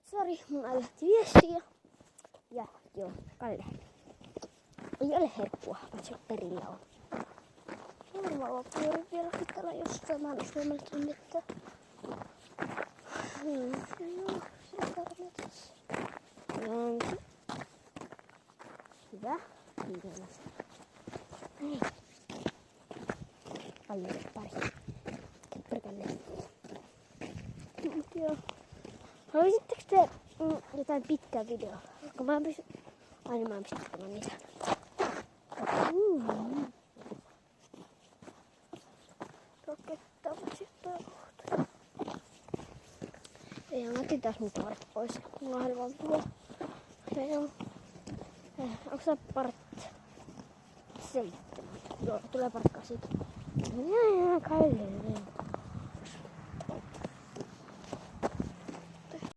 Sori, mun lähti viestiä. Ja joo, Kalle. Ei ole herkkua, paitsi perillä on. Varmaan pyörin vielä pitkällä jostain. Mä en oo suomelta mitään. Joo, se karmetas. Hyvä. Kiitos. Hei. Paljon pari. Perkele. Joo. Haluaisitteko te jotain pitkää videoa? Koska mä pystyn... Aina mä pystyn tekemään niitä. Rokettavat sitten kohta. Ja mä otin taas mun part pois. Mulla on aivan tuo. Ja joo. Onko sä part 7? Joo, tulee part 8. Kaille.